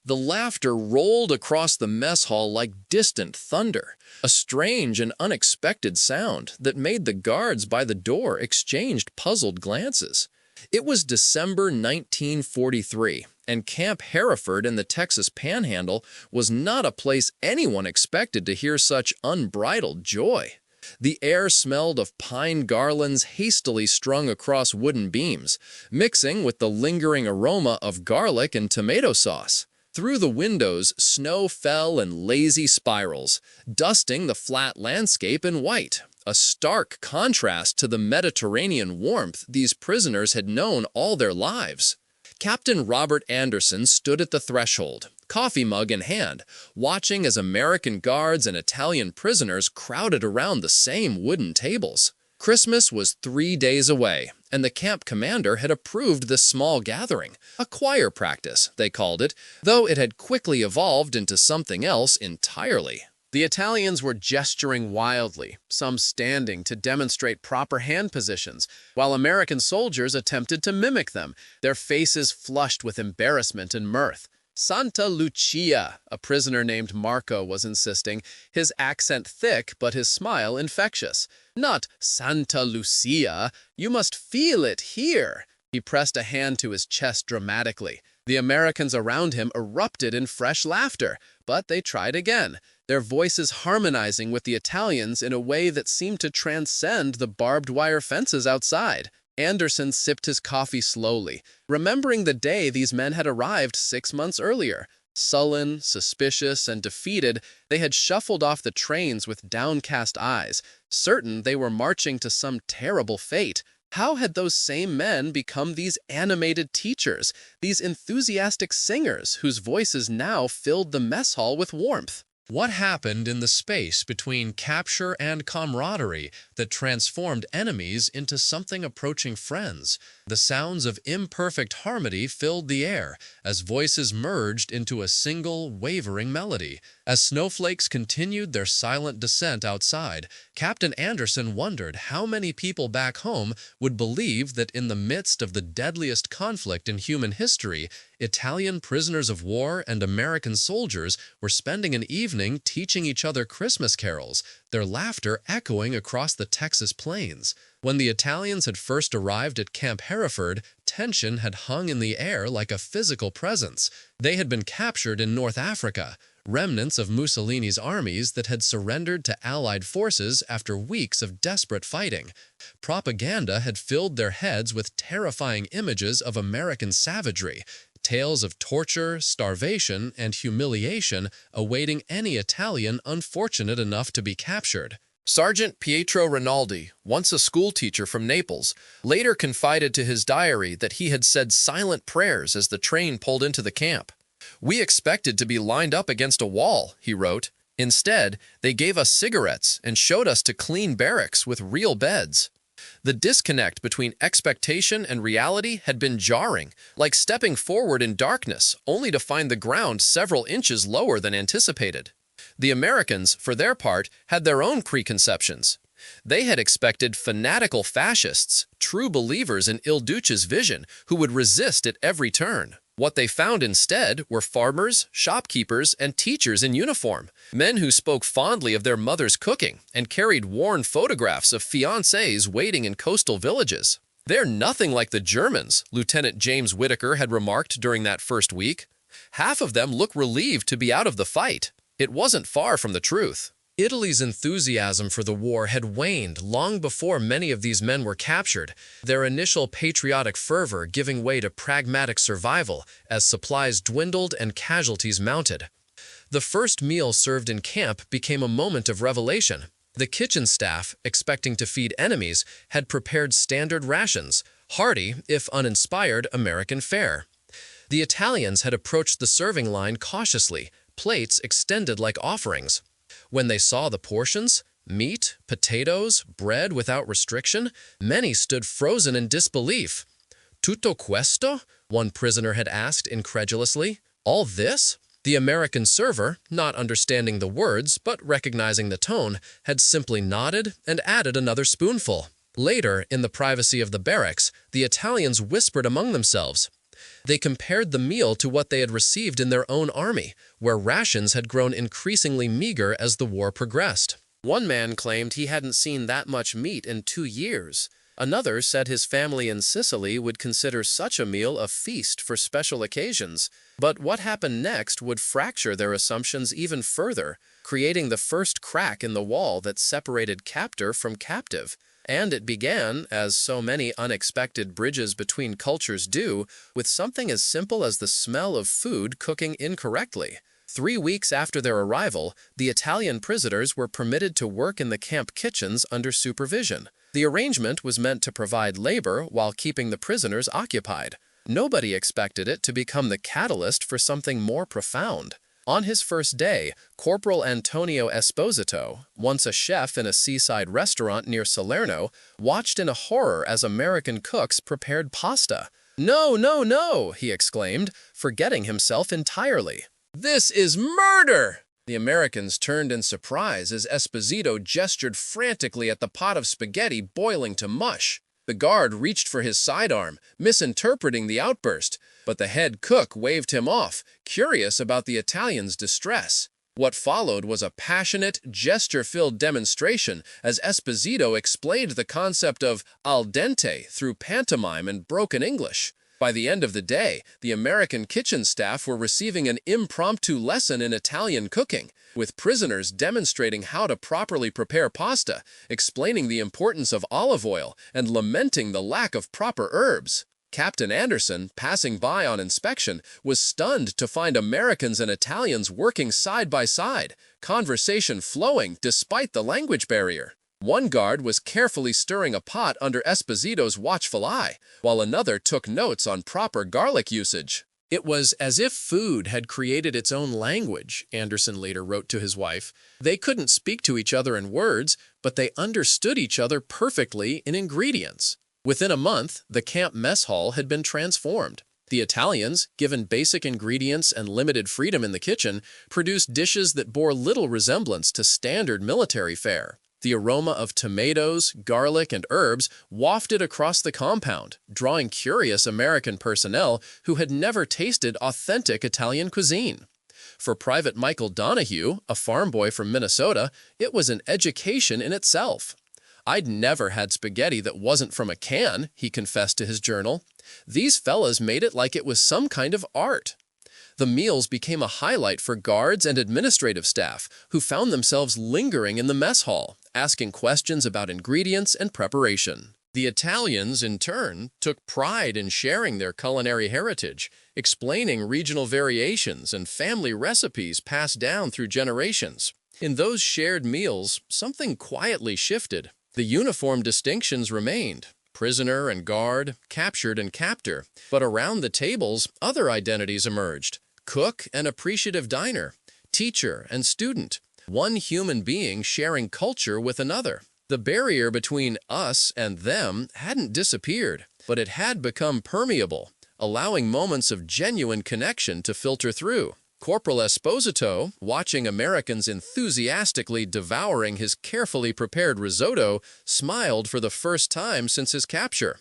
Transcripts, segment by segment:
The laughter rolled across the mess hall like distant thunder, a strange and unexpected sound that made the guards by the door exchanged puzzled glances. It was December 1943, and Camp Hereford in the Texas Panhandle was not a place anyone expected to hear such unbridled joy. The air smelled of pine garlands hastily strung across wooden beams, mixing with the lingering aroma of garlic and tomato sauce. Through the windows, snow fell in lazy spirals, dusting the flat landscape in white, a stark contrast to the Mediterranean warmth these prisoners had known all their lives. Captain Robert Anderson stood at the threshold, coffee mug in hand, watching as American guards and Italian prisoners crowded around the same wooden tables. Christmas was 3 days away, and the camp commander had approved this small gathering, a choir practice, they called it, though it had quickly evolved into something else entirely. The Italians were gesturing wildly, some standing to demonstrate proper hand positions, while American soldiers attempted to mimic them, their faces flushed with embarrassment and mirth. Santa Lucia, a prisoner named Marco was insisting, his accent thick but his smile infectious. Not Santa Lucia, you must feel it here. He pressed a hand to his chest dramatically. The Americans around him erupted in fresh laughter, but they tried again, their voices harmonizing with the Italians in a way that seemed to transcend the barbed wire fences outside. Anderson sipped his coffee slowly, remembering the day these men had arrived 6 months earlier. Sullen, suspicious, and defeated, they had shuffled off the trains with downcast eyes, certain they were marching to some terrible fate. How had those same men become these animated teachers, these enthusiastic singers whose voices now filled the mess hall with warmth? What happened in the space between capture and camaraderie that transformed enemies into something approaching friends? The sounds of imperfect harmony filled the air as voices merged into a single, wavering melody. As snowflakes continued their silent descent outside, Captain Anderson wondered how many people back home would believe that in the midst of the deadliest conflict in human history, Italian prisoners of war and American soldiers were spending an evening teaching each other Christmas carols, their laughter echoing across the Texas plains. When the Italians had first arrived at Camp Hereford, tension had hung in the air like a physical presence. They had been captured in North Africa, remnants of Mussolini's armies that had surrendered to Allied forces after weeks of desperate fighting. Propaganda had filled their heads with terrifying images of American savagery, tales of torture, starvation, and humiliation awaiting any Italian unfortunate enough to be captured. Sergeant Pietro Rinaldi, once a schoolteacher from Naples, later confided to his diary that he had said silent prayers as the train pulled into the camp. "We expected to be lined up against a wall," he wrote. "Instead, they gave us cigarettes and showed us to clean barracks with real beds." The disconnect between expectation and reality had been jarring, like stepping forward in darkness only to find the ground several inches lower than anticipated. The Americans, for their part, had their own preconceptions. They had expected fanatical fascists, true believers in Il Duce's vision, who would resist at every turn. What they found instead were farmers, shopkeepers, and teachers in uniform, men who spoke fondly of their mother's cooking and carried worn photographs of fiancés waiting in coastal villages. "They're nothing like the Germans," Lieutenant James Whitaker had remarked during that first week. "Half of them look relieved to be out of the fight." It wasn't far from the truth. Italy's enthusiasm for the war had waned long before many of these men were captured, their initial patriotic fervor giving way to pragmatic survival as supplies dwindled and casualties mounted. The first meal served in camp became a moment of revelation. The kitchen staff, expecting to feed enemies, had prepared standard rations, hearty, if uninspired, American fare. The Italians had approached the serving line cautiously, plates extended like offerings. When they saw the portions, meat, potatoes, bread without restriction, many stood frozen in disbelief. "Tutto questo?" one prisoner had asked incredulously. "All this?" The American server, not understanding the words but recognizing the tone, had simply nodded and added another spoonful. Later, in the privacy of the barracks, the Italians whispered among themselves, They compared the meal to what they had received in their own army, where rations had grown increasingly meager as the war progressed. One man claimed he hadn't seen that much meat in 2 years. Another said his family in Sicily would consider such a meal a feast for special occasions. But what happened next would fracture their assumptions even further, creating the first crack in the wall that separated captor from captive. And it began, as so many unexpected bridges between cultures do, with something as simple as the smell of food cooking incorrectly. 3 weeks after their arrival, the Italian prisoners were permitted to work in the camp kitchens under supervision. The arrangement was meant to provide labor while keeping the prisoners occupied. Nobody expected it to become the catalyst for something more profound. On his first day, Corporal Antonio Esposito, once a chef in a seaside restaurant near Salerno, watched in horror as American cooks prepared pasta. "No, no, no!" he exclaimed, forgetting himself entirely. "This is murder!" The Americans turned in surprise as Esposito gestured frantically at the pot of spaghetti boiling to mush. The guard reached for his sidearm, misinterpreting the outburst, but the head cook waved him off, curious about the Italian's distress. What followed was a passionate, gesture-filled demonstration as Esposito explained the concept of al dente through pantomime and broken English. By the end of the day, the American kitchen staff were receiving an impromptu lesson in Italian cooking, with prisoners demonstrating how to properly prepare pasta, explaining the importance of olive oil, and lamenting the lack of proper herbs. Captain Anderson, passing by on inspection, was stunned to find Americans and Italians working side by side, conversation flowing despite the language barrier. One guard was carefully stirring a pot under Esposito's watchful eye, while another took notes on proper garlic usage. "It was as if food had created its own language," Anderson later wrote to his wife. "They couldn't speak to each other in words, but they understood each other perfectly in ingredients." Within a month, the camp mess hall had been transformed. The Italians, given basic ingredients and limited freedom in the kitchen, produced dishes that bore little resemblance to standard military fare. The aroma of tomatoes, garlic, and herbs wafted across the compound, drawing curious American personnel who had never tasted authentic Italian cuisine. For Private Michael Donahue, a farm boy from Minnesota, it was an education in itself. "I'd never had spaghetti that wasn't from a can," he confessed to his journal. "These fellas made it like it was some kind of art." The meals became a highlight for guards and administrative staff, who found themselves lingering in the mess hall, asking questions about ingredients and preparation. The Italians, in turn, took pride in sharing their culinary heritage, explaining regional variations and family recipes passed down through generations. In those shared meals, something quietly shifted. The uniform distinctions remained: prisoner and guard, captured and captor. But around the tables, other identities emerged: cook and appreciative diner, teacher and student, one human being sharing culture with another. The barrier between us and them hadn't disappeared, but it had become permeable, allowing moments of genuine connection to filter through. Corporal Esposito, watching Americans enthusiastically devouring his carefully prepared risotto, smiled for the first time since his capture.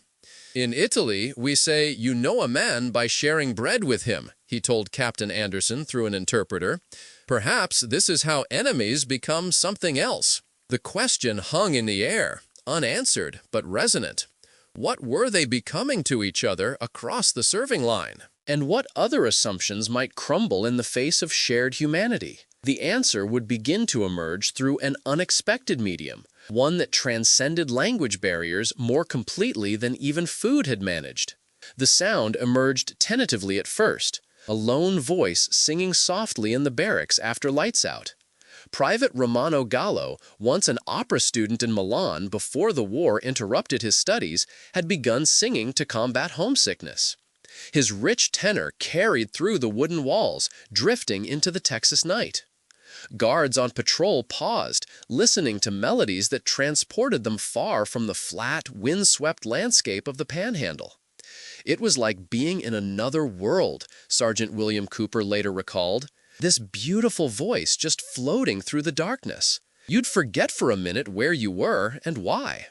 "In Italy, we say you know a man by sharing bread with him," he told Captain Anderson through an interpreter. "Perhaps this is how enemies become something else." The question hung in the air, unanswered but resonant. What were they becoming to each other across the serving line? And what other assumptions might crumble in the face of shared humanity? The answer would begin to emerge through an unexpected medium, one that transcended language barriers more completely than even food had managed. The sound emerged tentatively at first, a lone voice singing softly in the barracks after lights out. Private Romano Gallo, once an opera student in Milan before the war interrupted his studies, had begun singing to combat homesickness. His rich tenor carried through the wooden walls, drifting into the Texas night. Guards on patrol paused, listening to melodies that transported them far from the flat, windswept landscape of the Panhandle. It was like being in another world, Sergeant William Cooper later recalled. This beautiful voice just floating through the darkness. You'd forget for a minute where you were and why.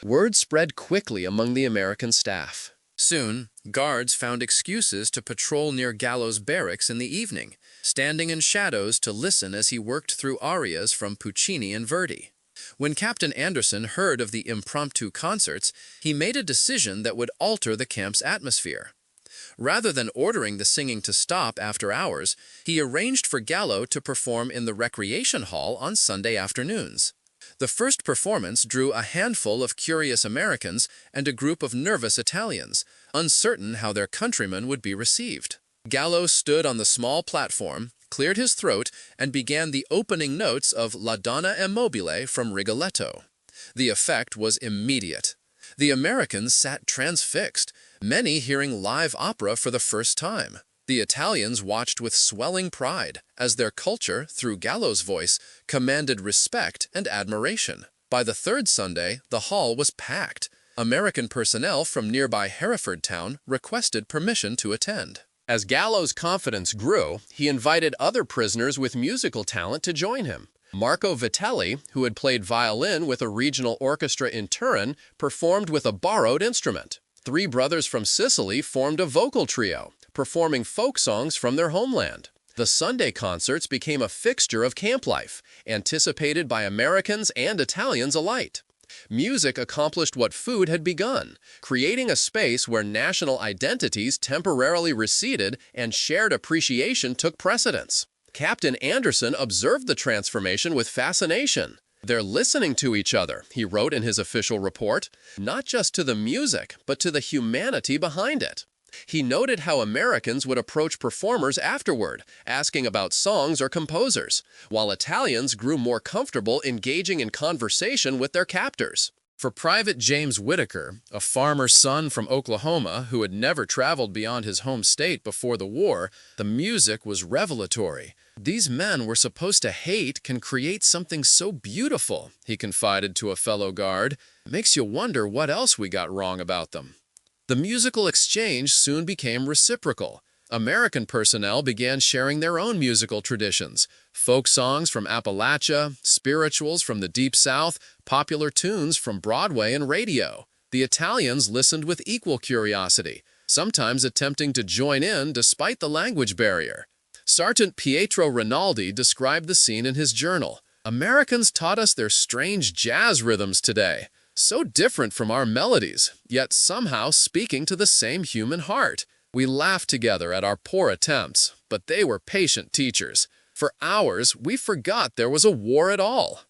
Word spread quickly among the American staff. Soon, guards found excuses to patrol near Gallo's barracks in the evening, standing in shadows to listen as he worked through arias from Puccini and Verdi. When Captain Anderson heard of the impromptu concerts, he made a decision that would alter the camp's atmosphere. Rather than ordering the singing to stop after hours, he arranged for Gallo to perform in the recreation hall on Sunday afternoons. The first performance drew a handful of curious Americans and a group of nervous Italians, uncertain how their countrymen would be received. Gallo stood on the small platform, cleared his throat, and began the opening notes of La Donna è mobile from Rigoletto. The effect was immediate. The Americans sat transfixed, many hearing live opera for the first time. The Italians watched with swelling pride as their culture, through Gallo's voice, commanded respect and admiration. By the third Sunday, the hall was packed. American personnel from nearby Hereford town requested permission to attend. As Gallo's confidence grew, he invited other prisoners with musical talent to join him. Marco Vitelli, who had played violin with a regional orchestra in Turin, performed with a borrowed instrument. 3 brothers from Sicily formed a vocal trio, performing folk songs from their homeland. The Sunday concerts became a fixture of camp life, anticipated by Americans and Italians alike. Music accomplished what food had begun, creating a space where national identities temporarily receded and shared appreciation took precedence. Captain Anderson observed the transformation with fascination. "They're listening to each other," he wrote in his official report, "not just to the music, but to the humanity behind it." He noted how Americans would approach performers afterward, asking about songs or composers, while Italians grew more comfortable engaging in conversation with their captors. For Private James Whitaker, a farmer's son from Oklahoma who had never traveled beyond his home state before the war, the music was revelatory. "These men we're supposed to hate can create something so beautiful," he confided to a fellow guard. "It makes you wonder what else we got wrong about them." The musical exchange soon became reciprocal. American personnel began sharing their own musical traditions, folk songs from Appalachia, spirituals from the Deep South, popular tunes from Broadway and radio. The Italians listened with equal curiosity, sometimes attempting to join in despite the language barrier. Sergeant Pietro Rinaldi described the scene in his journal. "Americans taught us their strange jazz rhythms today. So different from our melodies, yet somehow speaking to the same human heart. We laughed together at our poor attempts, but they were patient teachers. For hours, we forgot there was a war at all."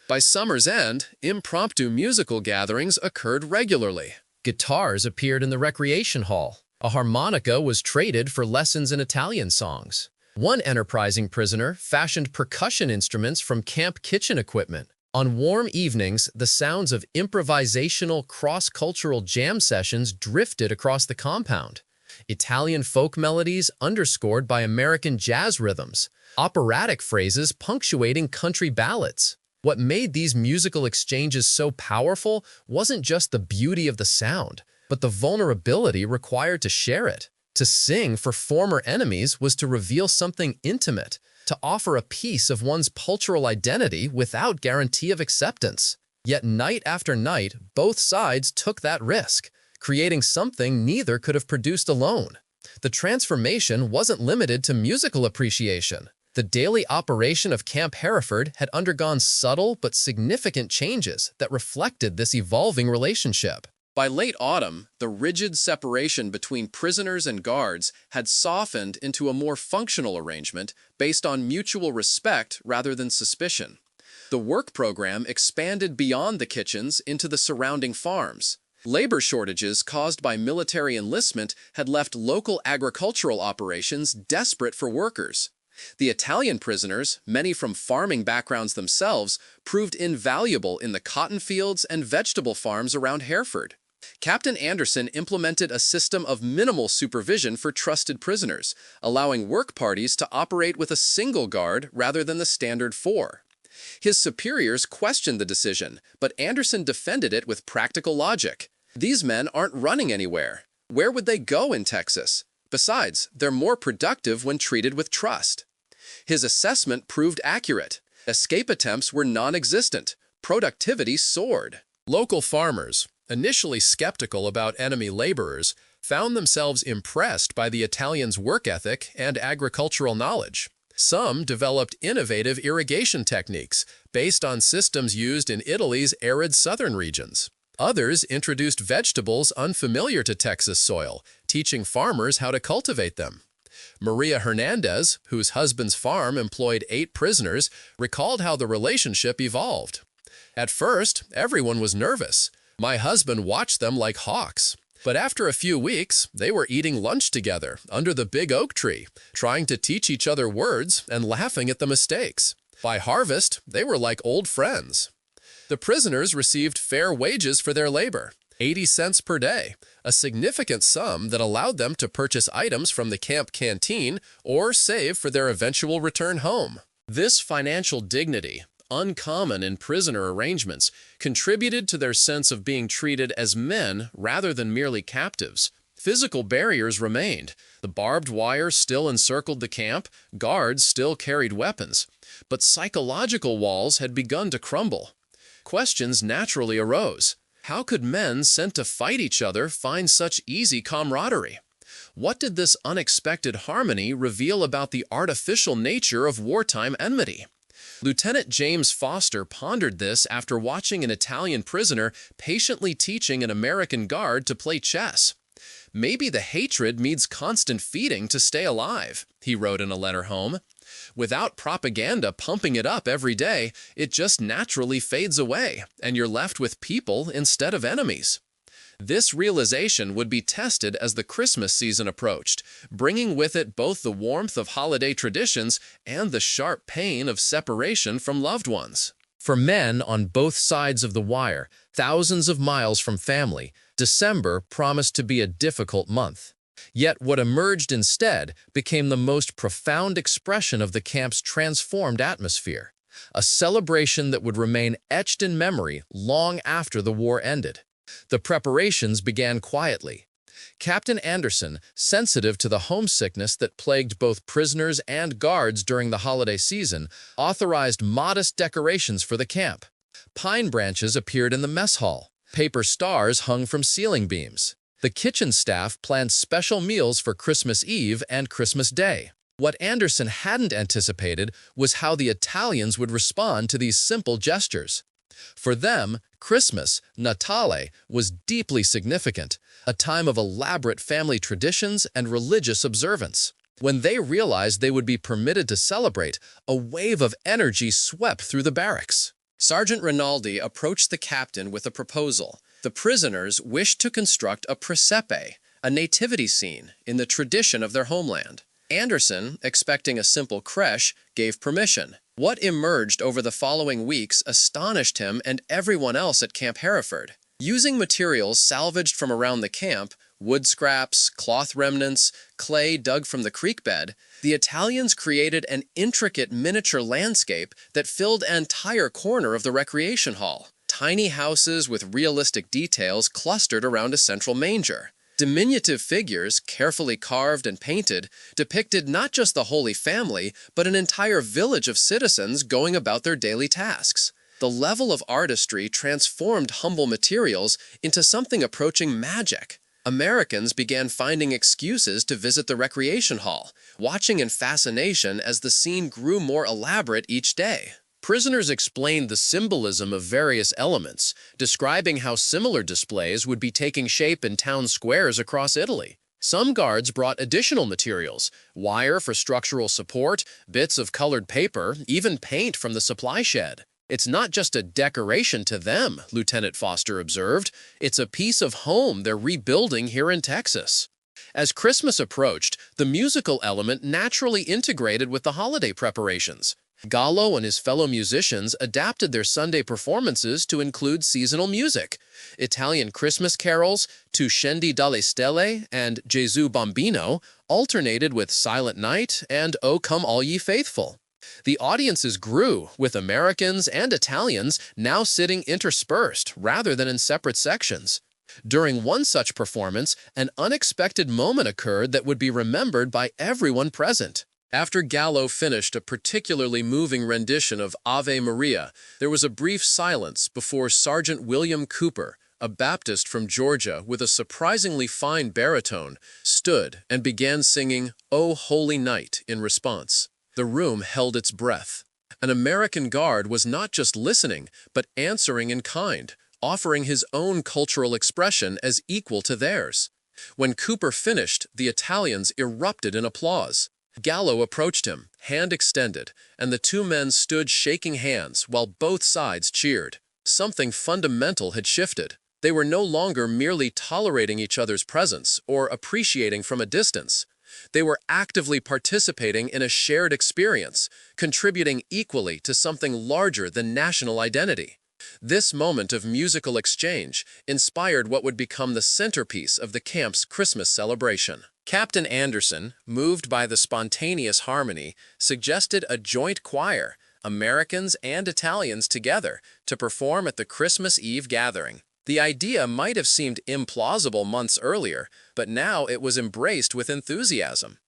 By summer's end, impromptu musical gatherings occurred regularly. Guitars appeared in the recreation hall. A harmonica was traded for lessons in Italian songs. One enterprising prisoner fashioned percussion instruments from camp kitchen equipment. On warm evenings, the sounds of improvisational cross-cultural jam sessions drifted across the compound. Italian folk melodies underscored by American jazz rhythms, operatic phrases punctuating country ballads. What made these musical exchanges so powerful wasn't just the beauty of the sound, but the vulnerability required to share it. To sing for former enemies was to reveal something intimate, to offer a piece of one's cultural identity without guarantee of acceptance. Yet night after night, both sides took that risk, creating something neither could have produced alone. The transformation wasn't limited to musical appreciation. The daily operation of Camp Hereford had undergone subtle but significant changes that reflected this evolving relationship. By late autumn, the rigid separation between prisoners and guards had softened into a more functional arrangement based on mutual respect rather than suspicion. The work program expanded beyond the kitchens into the surrounding farms. Labor shortages caused by military enlistment had left local agricultural operations desperate for workers. The Italian prisoners, many from farming backgrounds themselves, proved invaluable in the cotton fields and vegetable farms around Hereford. Captain Anderson implemented a system of minimal supervision for trusted prisoners, allowing work parties to operate with a single guard rather than the standard 4. His superiors questioned the decision, but Anderson defended it with practical logic. These men aren't running anywhere. Where would they go in Texas? Besides, they're more productive when treated with trust. His assessment proved accurate. Escape attempts were non-existent. Productivity soared. Local farmers, initially skeptical about enemy laborers, found themselves impressed by the Italians' work ethic and agricultural knowledge. Some developed innovative irrigation techniques based on systems used in Italy's arid southern regions. Others introduced vegetables unfamiliar to Texas soil, teaching farmers how to cultivate them. Maria Hernandez, whose husband's farm employed 8 prisoners, recalled how the relationship evolved. At first, everyone was nervous. My husband watched them like hawks. But after a few weeks, they were eating lunch together under the big oak tree, trying to teach each other words and laughing at the mistakes. By harvest, they were like old friends. The prisoners received fair wages for their labor, 80 cents per day, a significant sum that allowed them to purchase items from the camp canteen or save for their eventual return home. This financial dignity, uncommon in prisoner arrangements, contributed to their sense of being treated as men rather than merely captives. Physical barriers remained. The barbed wire still encircled the camp, guards still carried weapons, but psychological walls had begun to crumble. Questions naturally arose. How could men sent to fight each other find such easy camaraderie? What did this unexpected harmony reveal about the artificial nature of wartime enmity? Lieutenant James Foster pondered this after watching an Italian prisoner patiently teaching an American guard to play chess. "Maybe the hatred needs constant feeding to stay alive," he wrote in a letter home. "Without propaganda pumping it up every day, it just naturally fades away, and you're left with people instead of enemies." This realization would be tested as the Christmas season approached, bringing with it both the warmth of holiday traditions and the sharp pain of separation from loved ones. For men on both sides of the wire, thousands of miles from family, December promised to be a difficult month. Yet what emerged instead became the most profound expression of the camp's transformed atmosphere, a celebration that would remain etched in memory long after the war ended. The preparations began quietly. Captain Anderson, sensitive to the homesickness that plagued both prisoners and guards during the holiday season, authorized modest decorations for the camp. Pine branches appeared in the mess hall. Paper stars hung from ceiling beams. The kitchen staff planned special meals for Christmas Eve and Christmas Day. What Anderson hadn't anticipated was how the Italians would respond to these simple gestures. For them, Christmas, Natale, was deeply significant, a time of elaborate family traditions and religious observance. When they realized they would be permitted to celebrate, a wave of energy swept through the barracks. Sergeant Rinaldi approached the captain with a proposal. The prisoners wished to construct a presepe, a nativity scene, in the tradition of their homeland. Anderson, expecting a simple creche, gave permission. What emerged over the following weeks astonished him and everyone else at Camp Hereford. Using materials salvaged from around the camp, wood scraps, cloth remnants, clay dug from the creek bed, the Italians created an intricate miniature landscape that filled an entire corner of the recreation hall. Tiny houses with realistic details clustered around a central manger. Diminutive figures, carefully carved and painted, depicted not just the Holy Family, but an entire village of citizens going about their daily tasks. The level of artistry transformed humble materials into something approaching magic. Americans began finding excuses to visit the recreation hall, watching in fascination as the scene grew more elaborate each day. Prisoners explained the symbolism of various elements, describing how similar displays would be taking shape in town squares across Italy. Some guards brought additional materials, wire for structural support, bits of colored paper, even paint from the supply shed. "It's not just a decoration to them," Lieutenant Foster observed. "It's a piece of home they're rebuilding here in Texas." As Christmas approached, the musical element naturally integrated with the holiday preparations. Gallo and his fellow musicians adapted their Sunday performances to include seasonal music. Italian Christmas carols, Tu scendi dalle stelle and Gesù Bambino, alternated with Silent Night and O Come All Ye Faithful. The audiences grew, with Americans and Italians now sitting interspersed rather than in separate sections. During one such performance, an unexpected moment occurred that would be remembered by everyone present. After Gallo finished a particularly moving rendition of Ave Maria, there was a brief silence before Sergeant William Cooper, a Baptist from Georgia with a surprisingly fine baritone, stood and began singing "O Holy Night" in response. The room held its breath. An American guard was not just listening, but answering in kind, offering his own cultural expression as equal to theirs. When Cooper finished, the Italians erupted in applause. Gallo approached him, hand extended, and the two men stood shaking hands while both sides cheered. Something fundamental had shifted. They were no longer merely tolerating each other's presence or appreciating from a distance. They were actively participating in a shared experience, contributing equally to something larger than national identity. This moment of musical exchange inspired what would become the centerpiece of the camp's Christmas celebration. Captain Anderson, moved by the spontaneous harmony, suggested a joint choir, Americans and Italians together, to perform at the Christmas Eve gathering. The idea might have seemed implausible months earlier, but now it was embraced with enthusiasm.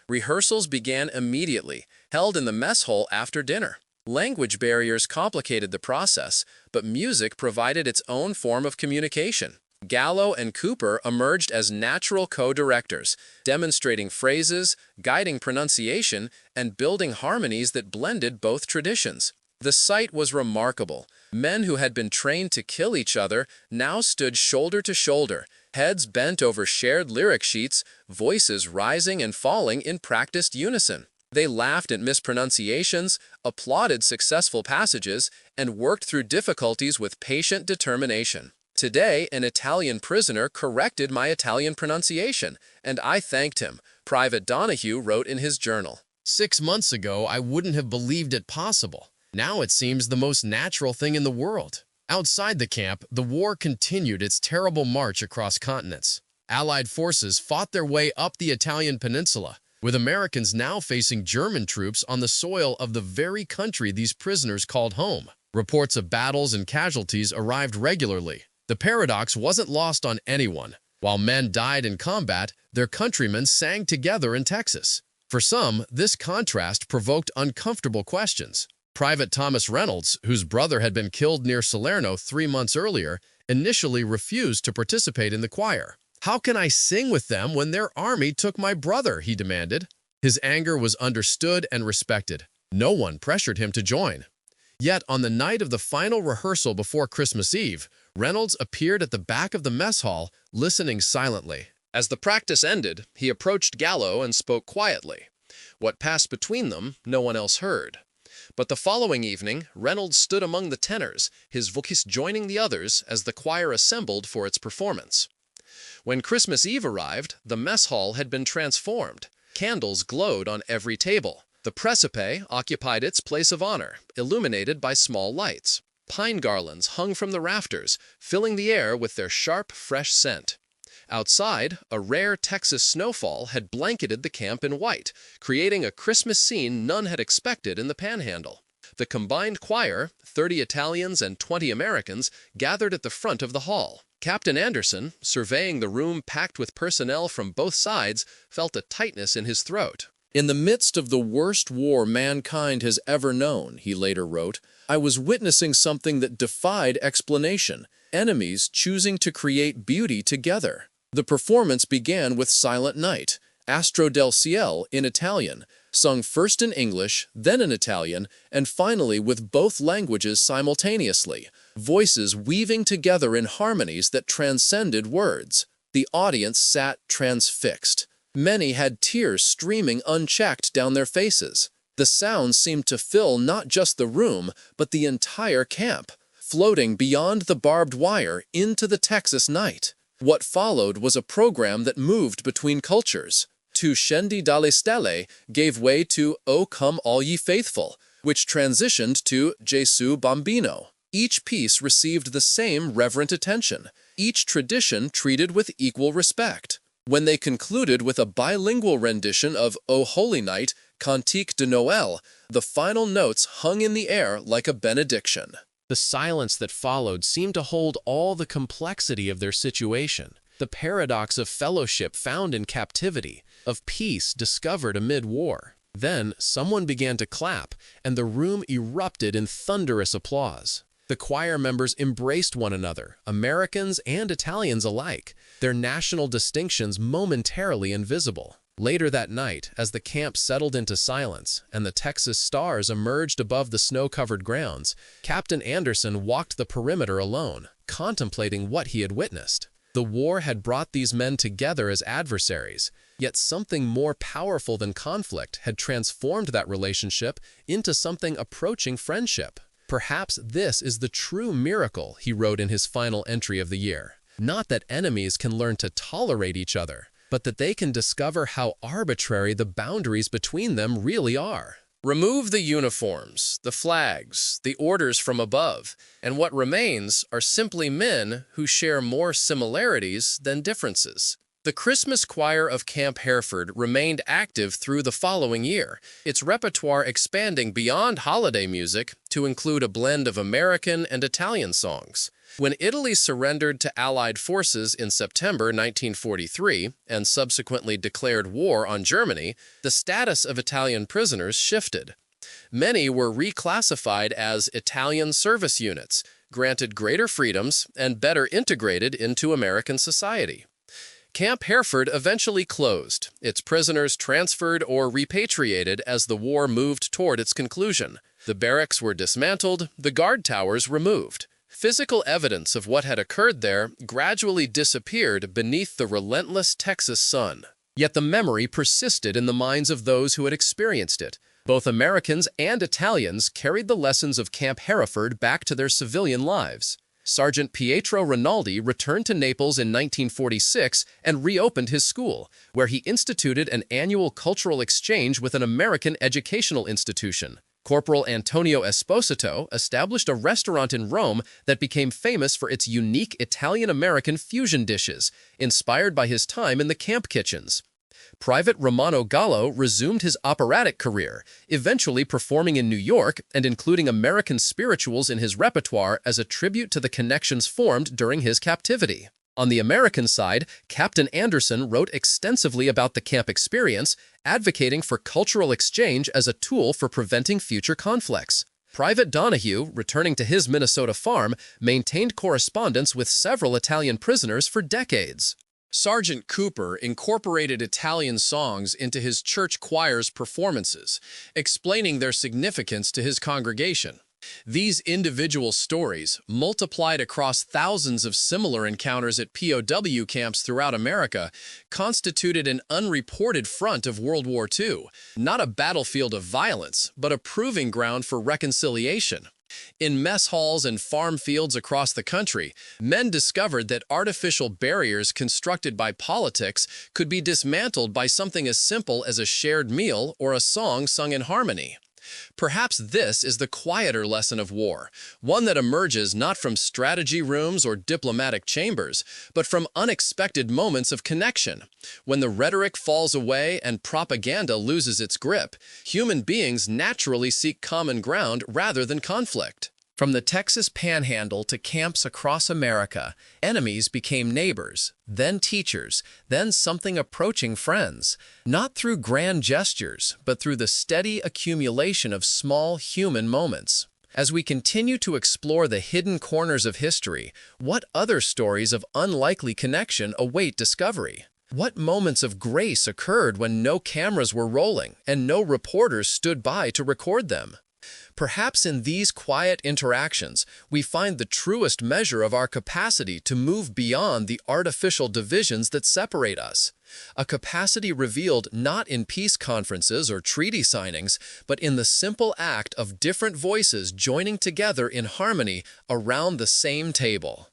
Rehearsals began immediately, held in the mess hall after dinner. Language barriers complicated the process, but music provided its own form of communication. Gallo and Cooper emerged as natural co-directors, demonstrating phrases, guiding pronunciation, and building harmonies that blended both traditions. The sight was remarkable. Men who had been trained to kill each other now stood shoulder to shoulder, heads bent over shared lyric sheets, voices rising and falling in practiced unison. They laughed at mispronunciations, applauded successful passages, and worked through difficulties with patient determination. Today, an Italian prisoner corrected my Italian pronunciation, and I thanked him, Private Donahue wrote in his journal. 6 months ago, I wouldn't have believed it possible. Now it seems the most natural thing in the world. Outside the camp, the war continued its terrible march across continents. Allied forces fought their way up the Italian peninsula, with Americans now facing German troops on the soil of the very country these prisoners called home. Reports of battles and casualties arrived regularly. The paradox wasn't lost on anyone. While men died in combat, their countrymen sang together in Texas. For some, this contrast provoked uncomfortable questions. Private Thomas Reynolds, whose brother had been killed near Salerno 3 months earlier, initially refused to participate in the choir. "How can I sing with them when their army took my brother?" he demanded. His anger was understood and respected. No one pressured him to join. Yet, on the night of the final rehearsal before Christmas Eve, Reynolds appeared at the back of the mess hall, listening silently. As the practice ended, he approached Gallo and spoke quietly. What passed between them, no one else heard. But the following evening, Reynolds stood among the tenors, his voice joining the others as the choir assembled for its performance. When Christmas Eve arrived, the mess hall had been transformed. Candles glowed on every table. The precipice occupied its place of honor, illuminated by small lights. Pine garlands hung from the rafters, filling the air with their sharp, fresh scent. Outside, a rare Texas snowfall had blanketed the camp in white, creating a Christmas scene none had expected in the Panhandle. The combined choir, 30 Italians and 20 Americans, gathered at the front of the hall. Captain Anderson, surveying the room packed with personnel from both sides, felt a tightness in his throat. "In the midst of the worst war mankind has ever known," he later wrote, "I was witnessing something that defied explanation, enemies choosing to create beauty together." The performance began with Silent Night, Astro del Ciel in Italian, sung first in English, then in Italian, and finally with both languages simultaneously, voices weaving together in harmonies that transcended words. The audience sat transfixed. Many had tears streaming unchecked down their faces. The sounds seemed to fill not just the room, but the entire camp, floating beyond the barbed wire into the Texas night. What followed was a program that moved between cultures. Tu scendi dalle stelle gave way to O Come All Ye Faithful, which transitioned to Gesù Bambino. Each piece received the same reverent attention, each tradition treated with equal respect. When they concluded with a bilingual rendition of O Holy Night, Cantique de Noël, the final notes hung in the air like a benediction. The silence that followed seemed to hold all the complexity of their situation, the paradox of fellowship found in captivity, of peace discovered amid war. Then someone began to clap, and the room erupted in thunderous applause. The choir members embraced one another, Americans and Italians alike, their national distinctions momentarily invisible. Later that night, as the camp settled into silence and the Texas stars emerged above the snow-covered grounds, Captain Anderson walked the perimeter alone, contemplating what he had witnessed. The war had brought these men together as adversaries, yet something more powerful than conflict had transformed that relationship into something approaching friendship. Perhaps this is the true miracle, he wrote in his final entry of the year. Not that enemies can learn to tolerate each other, but that they can discover how arbitrary the boundaries between them really are. Remove the uniforms, the flags, the orders from above, and what remains are simply men who share more similarities than differences. The Christmas Choir of Camp Hereford remained active through the following year, its repertoire expanding beyond holiday music to include a blend of American and Italian songs. When Italy surrendered to Allied forces in September 1943 and subsequently declared war on Germany, the status of Italian prisoners shifted. Many were reclassified as Italian service units, granted greater freedoms, and better integrated into American society. Camp Hereford eventually closed, its prisoners transferred or repatriated as the war moved toward its conclusion. The barracks were dismantled, the guard towers removed. Physical evidence of what had occurred there gradually disappeared beneath the relentless Texas sun. Yet the memory persisted in the minds of those who had experienced it. Both Americans and Italians carried the lessons of Camp Hereford back to their civilian lives. Sergeant Pietro Rinaldi returned to Naples in 1946 and reopened his school, where he instituted an annual cultural exchange with an American educational institution. Corporal Antonio Esposito established a restaurant in Rome that became famous for its unique Italian-American fusion dishes, inspired by his time in the camp kitchens. Private Romano Gallo resumed his operatic career, eventually performing in New York and including American spirituals in his repertoire as a tribute to the connections formed during his captivity. On the American side, Captain Anderson wrote extensively about the camp experience, advocating for cultural exchange as a tool for preventing future conflicts. Private Donahue, returning to his Minnesota farm, maintained correspondence with several Italian prisoners for decades. Sergeant Cooper incorporated Italian songs into his church choir's performances, explaining their significance to his congregation. These individual stories, multiplied across thousands of similar encounters at POW camps throughout America, constituted an unreported front of World War II, not a battlefield of violence, but a proving ground for reconciliation. In mess halls and farm fields across the country, men discovered that artificial barriers constructed by politics could be dismantled by something as simple as a shared meal or a song sung in harmony. Perhaps this is the quieter lesson of war, one that emerges not from strategy rooms or diplomatic chambers, but from unexpected moments of connection. When the rhetoric falls away and propaganda loses its grip, human beings naturally seek common ground rather than conflict. From the Texas Panhandle to camps across America, enemies became neighbors, then teachers, then something approaching friends, not through grand gestures, but through the steady accumulation of small human moments. As we continue to explore the hidden corners of history, what other stories of unlikely connection await discovery? What moments of grace occurred when no cameras were rolling and no reporters stood by to record them? Perhaps in these quiet interactions, we find the truest measure of our capacity to move beyond the artificial divisions that separate us. A capacity revealed not in peace conferences or treaty signings, but in the simple act of different voices joining together in harmony around the same table.